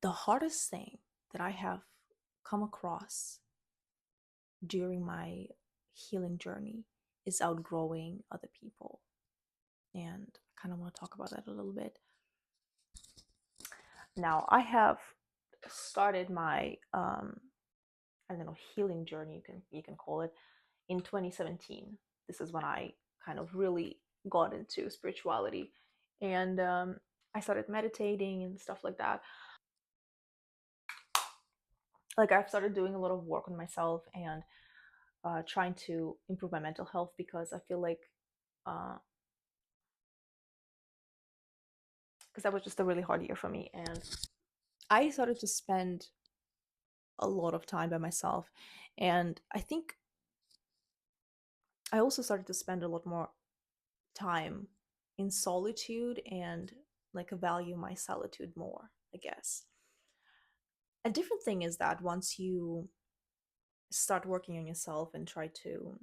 The hardest thing that I have come across during my healing journey is outgrowing other people. And I kind of want to talk about that a little bit. Now, I have started my I don't know, healing journey, you can call it, in 2017. This is when I kind of really got into spirituality, and I started meditating and stuff like that. Like, I've started doing a lot of work on myself and trying to improve my mental health, because I feel like because that was just a really hard year for me, and I started to spend a lot of time by myself. And I think I also started to spend a lot more time in solitude and like value my solitude more, I guess. A different thing is that once you start working on yourself and try to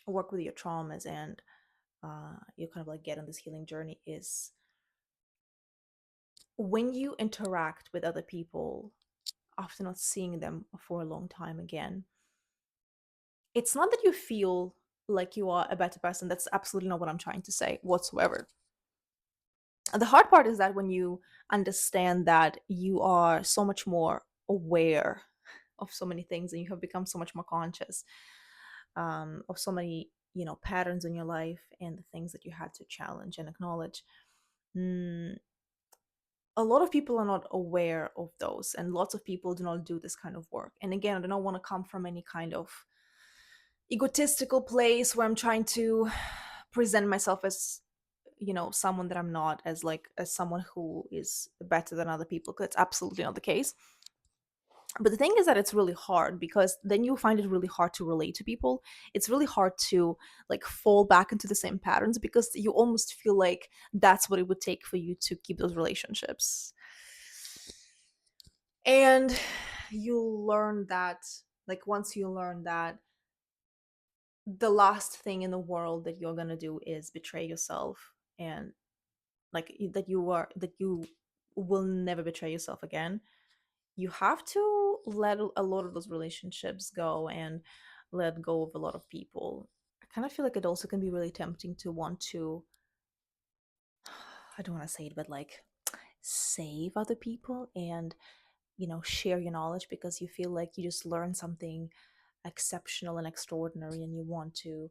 work with your traumas, and you kind of like get on this healing journey, is when you interact with other people after not seeing them for a long time again, it's not that you feel like you are a better person. That's absolutely not what I'm trying to say whatsoever. The hard part is that when you understand that you are so much more aware of so many things, and you have become so much more conscious of so many, patterns in your life and the things that you had to challenge and acknowledge. mm, a lot of people are not aware of those, and lots of people do not do this kind of work. And again, I don't want to come from any kind of egotistical place where I'm trying to present myself as, someone that I'm not, as like as someone who is better than other people, because it's absolutely not the case. But the thing is that it's really hard, because then you find it really hard to relate to people. It's really hard to like fall back into the same patterns, because you almost feel like that's what it would take for you to keep those relationships. And you learn that, like, once you learn that the last thing in the world that you're going to do is betray yourself, and like that you will never betray yourself again, you have to let a lot of those relationships go and let go of a lot of people. I kind of feel like it also can be really tempting to want to, I don't want to say it, but like save other people and, share your knowledge, because you feel like you just learned something exceptional and extraordinary, and you want to,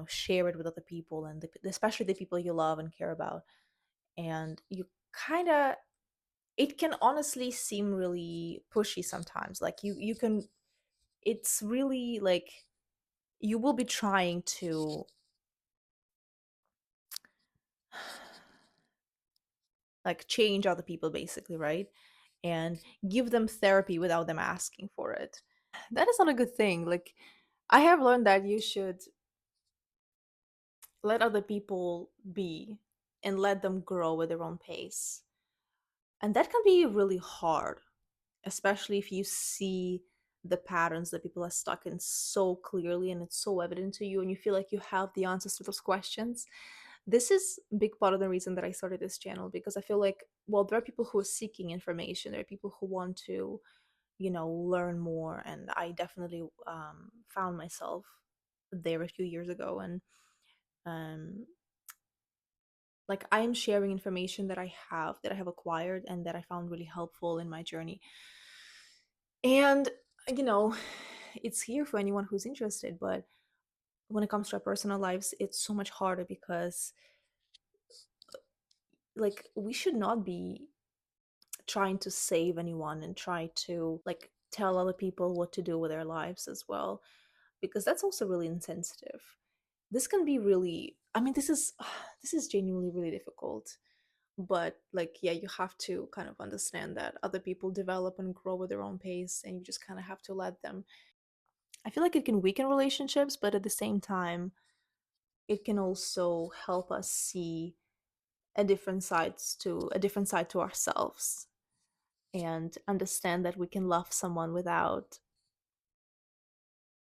share it with other people, and especially the people you love and care about. And you kind of, it can honestly seem really pushy sometimes. Like, you can, it's really like you will be trying to like change other people, basically, right? And give them therapy without them asking for it. That is not a good thing. Like, I have learned that you should let other people be and let them grow at their own pace. And that can be really hard, especially if you see the patterns that people are stuck in so clearly, and it's so evident to you, and you feel like you have the answers to those questions. This is a big part of the reason that I started this channel, because I feel like, well, there are people who are seeking information, there are people who want to, learn more. And I definitely found myself there a few years ago. And um, like, I am sharing information that I have acquired and that I found really helpful in my journey. And you know it's here for anyone who's interested. But when it comes to our personal lives, it's so much harder, because like, we should not be trying to save anyone and try to like tell other people what to do with their lives as well, because that's also really insensitive. This can be really, I mean, this is genuinely really difficult. But like, yeah, you have to kind of understand that other people develop and grow at their own pace, and you just kind of have to let them. I feel like it can weaken relationships, but at the same time, it can also help us see a different side to ourselves, and understand that we can love someone without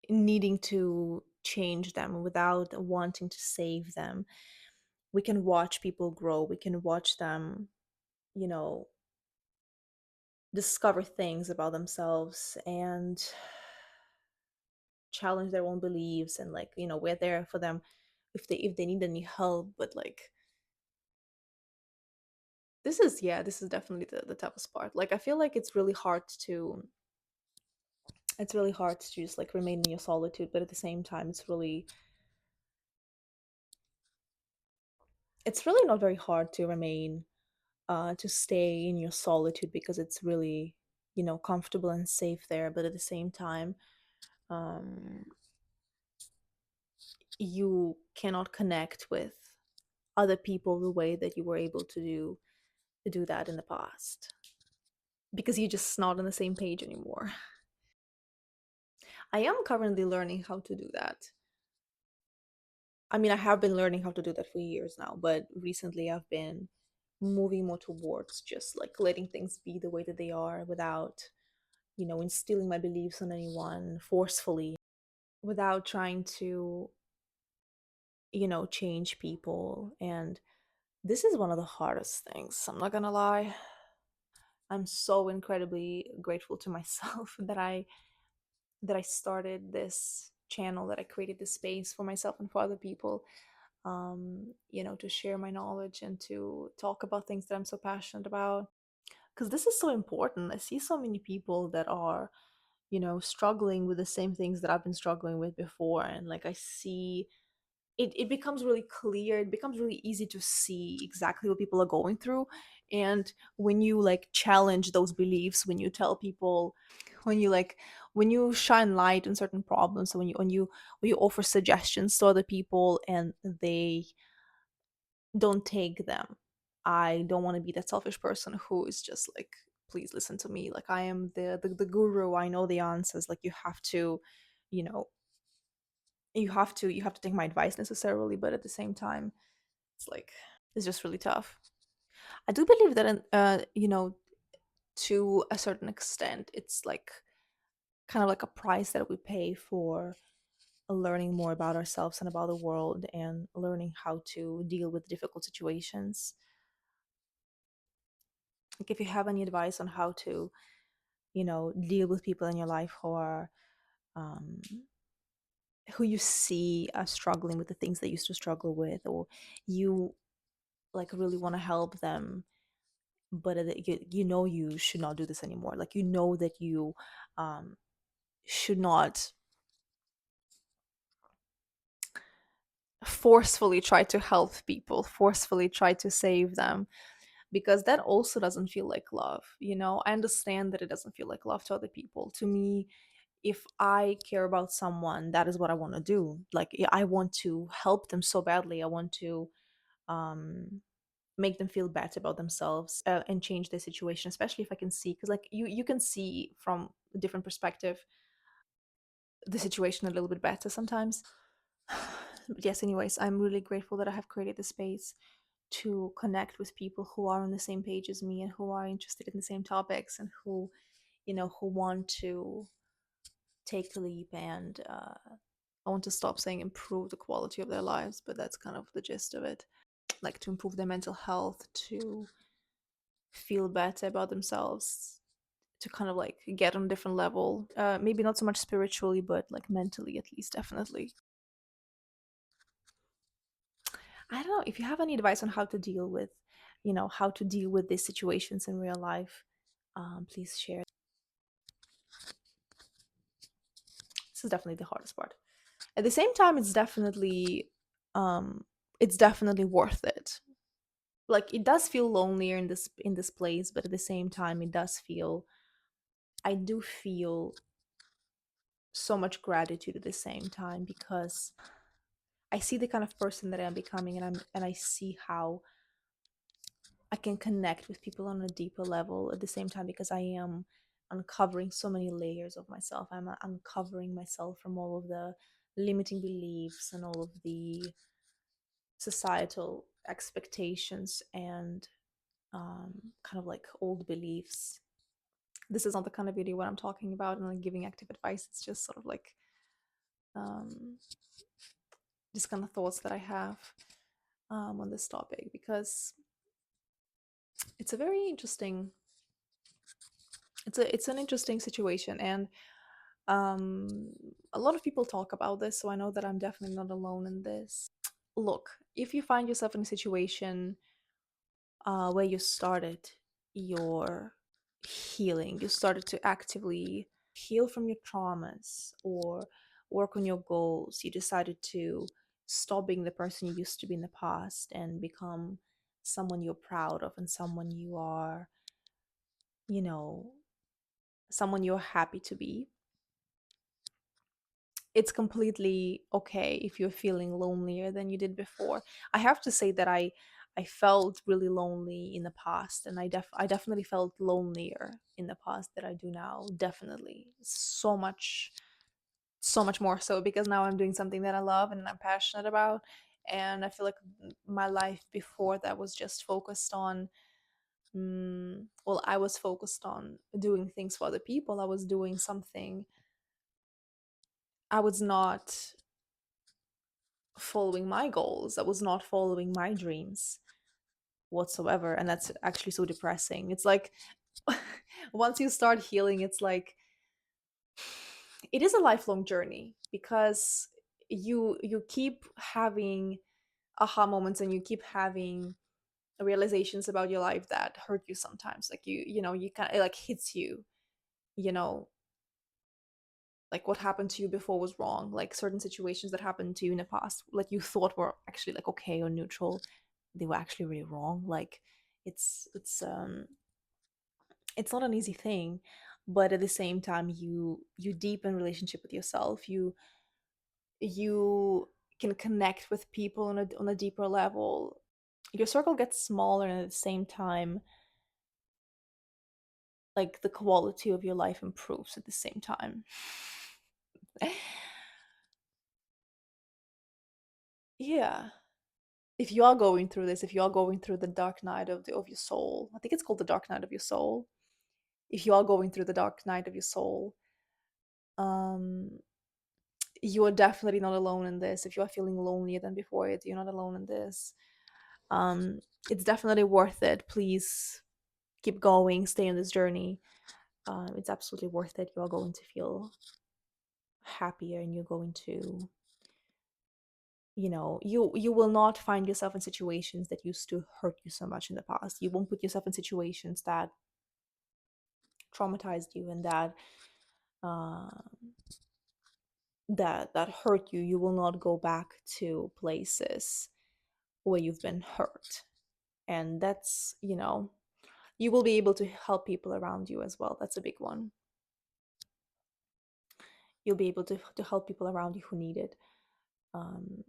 needing to change them, without wanting to save them. We can watch people grow. We can watch them, you know, discover things about themselves and challenge their own beliefs, and like, we're there for them if they need any help. But like, this is definitely the toughest part. Like, I feel like it's really hard to just like remain in your solitude, but at the same time it's really not very hard to remain to stay in your solitude, because it's really, comfortable and safe there. But at the same time, um you cannot connect with other people the way that you were able to do that in the past, because you're just not on the same page anymore. I am currently learning how to do that. I mean, I have been learning how to do that for years now, but recently I've been moving more towards just like letting things be the way that they are, without, instilling my beliefs on anyone forcefully, without trying to, change people. And this is one of the hardest things, I'm not gonna lie. I'm so incredibly grateful to myself that I started this channel, that I created this space for myself and for other people, to share my knowledge and to talk about things that I'm so passionate about. Because this is so important. I see so many people that are, struggling with the same things that I've been struggling with before. And like, I see it becomes really clear, it becomes really easy to see exactly what people are going through. And when you like challenge those beliefs, when you tell people, when you like when you shine light on certain problems, so when you offer suggestions to other people and they don't take them, I don't want to be that selfish person who is just like, please listen to me, like I am the guru, I know the answers, like you have to, you know you have to take my advice necessarily. But at the same time, it's like, it's just really tough. I do believe that to a certain extent, it's like kind of like a price that we pay for learning more about ourselves and about the world, and learning how to deal with difficult situations. Like, if you have any advice on how to, deal with people in your life um, who you see are struggling with the things they used to struggle with, or you like really want to help them, but you should not do this anymore. Like, that you um, should not forcefully try to help people, forcefully try to save them, because that also doesn't feel like love. I understand that it doesn't feel like love to other people. To me, if I care about someone, that is what I want to do. Like, I want to help them so badly. I want to um make them feel better about themselves, and change their situation, especially if I can see, because like you can see from a different perspective the situation a little bit better sometimes. But yes, anyways, I'm really grateful that I have created the space to connect with people who are on the same page as me, and who are interested in the same topics, and who want to take the leap, and I want to stop saying improve the quality of their lives, but that's kind of the gist of it. Like, to improve their mental health, to feel better about themselves, to kind of like get on a different level. Maybe not so much spiritually, but like mentally, at least, definitely. I don't know if you have any advice on how to deal with these situations in real life. Please share. This is definitely the hardest part. At the same time, um, it's definitely worth it. Like, it does feel lonelier in this place, but at the same time, I do feel so much gratitude at the same time, because I see the kind of person that I'm becoming, and I see how I can connect with people on a deeper level at the same time, because I am uncovering so many layers of myself. I'm uncovering myself from all of the limiting beliefs and all of the societal expectations, and kind of like old beliefs. This is not the kind of video what I'm talking about and like giving active advice. It's just sort of like um, just kind of thoughts that I have on this topic, because it's a very interesting It's an interesting situation, and um a lot of people talk about this, so I know that I'm definitely not alone in this. Look, if you find yourself in a situation where you started your healing, you started to actively heal from your traumas or work on your goals, you decided to stop being the person you used to be in the past and become someone you're proud of and someone you are, you know, someone you're happy to be. It's completely okay if you're feeling lonelier than you did before. I have to say that I felt really lonely in the past, and I definitely felt lonelier in the past than I do now. Definitely, so much more so, because now I'm doing something that I love and I'm passionate about, and I feel like my life before that was just focused on well, I was focused on doing things for other people. I was doing something. I was not following my goals. I was not following my dreams whatsoever. And that's actually so depressing. It's like once you start healing, it's like it is a lifelong journey, because you keep having aha moments, and you keep having realizations about your life that hurt you sometimes. Like you know, you kind of, it like hits you, you know, like what happened to you before was wrong. Like certain situations that happened to you in the past, like you thought were actually like okay or neutral, they were actually really wrong. Like it's it's um it's not an easy thing, but at the same time you deepen relationship with yourself. You can connect with people on a deeper level. Your circle gets smaller, and at the same time, like the quality of your life improves at the same time. Yeah. If you are going through this, if you are going through the dark night of your soul, I think it's called the dark night of your soul. If you are going through the dark night of your soul, um, you are definitely not alone in this. If you are feeling lonelier than before it, you're not alone in this. Um, it's definitely worth it. Please keep going, stay on this journey. It's absolutely worth it. You are going to feel happier, and you're going to, you know, you will not find yourself in situations that used to hurt you so much in the past. You won't put yourself in situations that traumatized you and uh, that hurt you. You will not go back to places where you've been hurt, and that's, you know, you will be able to help people around you as well. That's a big one. You'll be able to help people around you who need it. um,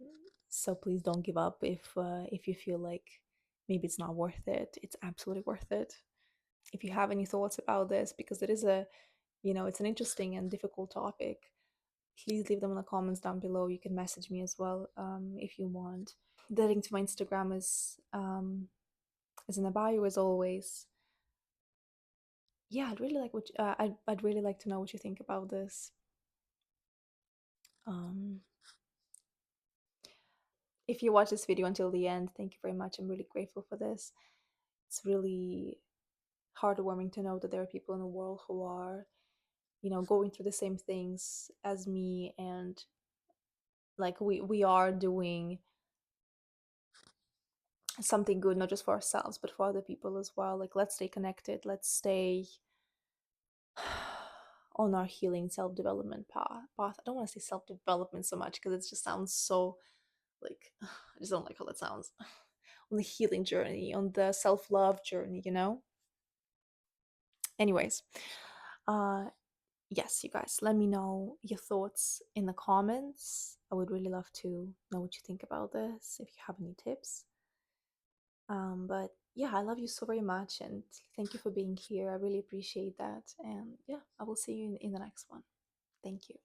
so please don't give up if you feel like maybe it's not worth it. It's absolutely worth it. If you have any thoughts about this, because it is a, you know, it's an interesting and difficult topic, please leave them in the comments down below. You can message me as well, if you want. The link to my Instagram is in the bio as always. Yeah, I'd really like I'd really like to know what you think about this. Um, if you watch this video until the end, thank you very much. I'm really grateful for this. It's really heartwarming to know that there are people in the world who are, you know, going through the same things as me, and like we are doing something good, not just for ourselves but for other people as well. Like let's stay connected, let's stay on our healing self-development path. I don't want to say self-development so much because it just sounds so like I just don't like how that sounds. On the healing journey, on the self-love journey, you know. Anyways, uh yes, you guys, let me know your thoughts in the comments. I would really love to know what you think about this, if you have any tips. But yeah, I love you so very much, and thank you for being here. I really appreciate that. And yeah, I will see you in the next one. Thank you.